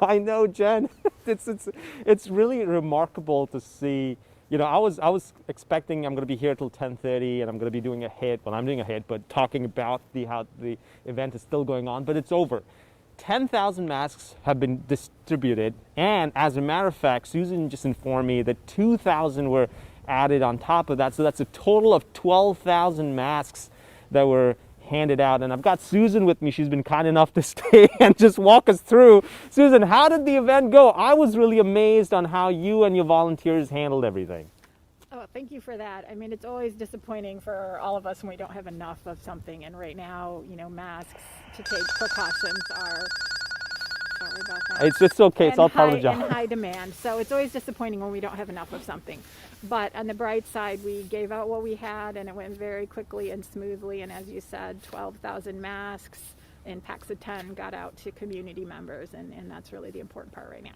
I know, Jen. It's really remarkable to see. You know, I was expecting I'm going to be here till 10:30 and I'm going to be doing a hit. Well, I'm doing a hit, but talking about how the event is still going on, but it's over. 10,000 masks have been distributed, and as a matter of fact, Susan just informed me that 2,000 were added on top of that, so that's a total of 12,000 masks that were handed out. And I've got Susan with me. She's been kind enough to stay and just walk us through. Susan, how did the event go? I was really amazed on how you and your volunteers handled everything. Oh, thank you for that. I mean, it's always disappointing for all of us when we don't have enough of something. And right now, you know, masks to take precautions are, sorry about that. It's okay. It's all part of the job. In high demand. So it's always disappointing when we don't have enough of something. But on the bright side, we gave out what we had, and it went very quickly and smoothly. And as you said, 12,000 masks in packs of 10 got out to community members. And that's really the important part right now.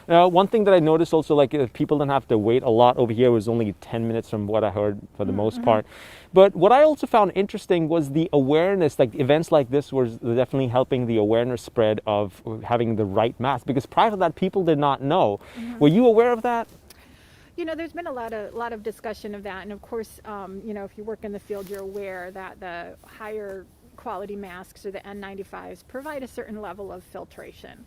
One thing that I noticed also, like people didn't have to wait a lot over here. It was only 10 minutes from what I heard for the most part. But what I also found interesting was the awareness, like events like this was definitely helping the awareness spread of having the right mask, because prior to that, people did not know. Were you aware of that? You know, there's been a lot of discussion of that. And of course, you know, if you work in the field, you're aware that the higher quality masks or the N95s provide a certain level of filtration.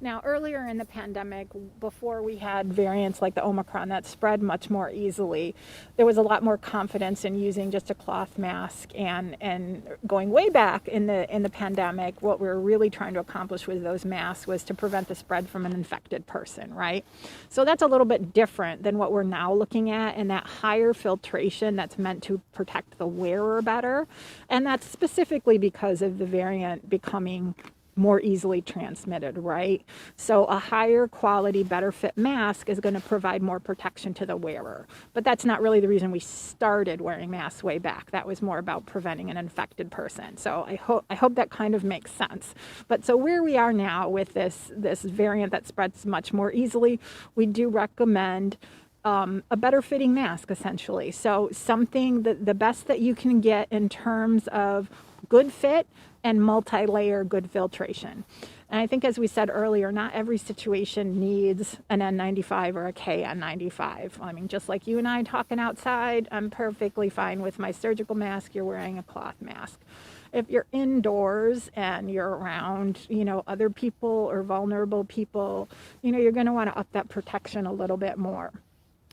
Now, earlier in the pandemic, before we had variants like the Omicron that spread much more easily, there was a lot more confidence in using just a cloth mask. And going way back in the pandemic, what we were really trying to accomplish with those masks was to prevent the spread from an infected person, right? So that's a little bit different than what we're now looking at, and that higher filtration that's meant to protect the wearer better. And that's specifically because of the variant becoming more easily transmitted, right? So a higher quality, better fit mask is going to provide more protection to the wearer. But that's not really the reason we started wearing masks way back. That was more about preventing an infected person. So I hope that kind of makes sense. But so where we are now with this variant that spreads much more easily, we do recommend a better fitting mask, essentially. So something the best that you can get in terms of good fit and multi-layer good filtration. And I think, as we said earlier, not every situation needs an N95 or a KN95. I mean, just like you and I talking outside, I'm perfectly fine with my surgical mask. You're wearing a cloth mask. If you're indoors and you're around, you know, other people or vulnerable people, you know, you're going to want to up that protection a little bit more.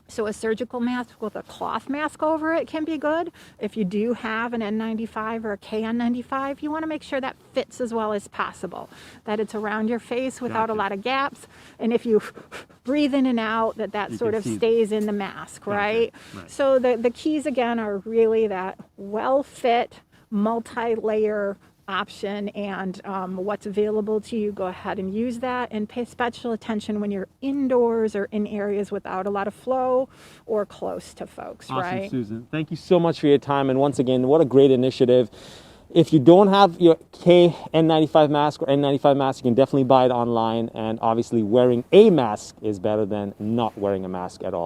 So a surgical mask with a cloth mask over it can be good. If you do have an N95 or a KN95, you want to make sure that fits as well as possible, that it's around your face without a lot of gaps. And if you breathe in and out, that sort of stays in the mask, right? So the keys, again, are really that well-fit, multi-layer option, and what's available to you. Go ahead and use that, and pay special attention when you're indoors or in areas without a lot of flow or close to folks. Awesome, right? Susan. Thank you so much for your time, and once again, what a great initiative. If you don't have your KN95 mask or N95 mask, you can definitely buy it online, and obviously wearing a mask is better than not wearing a mask at all.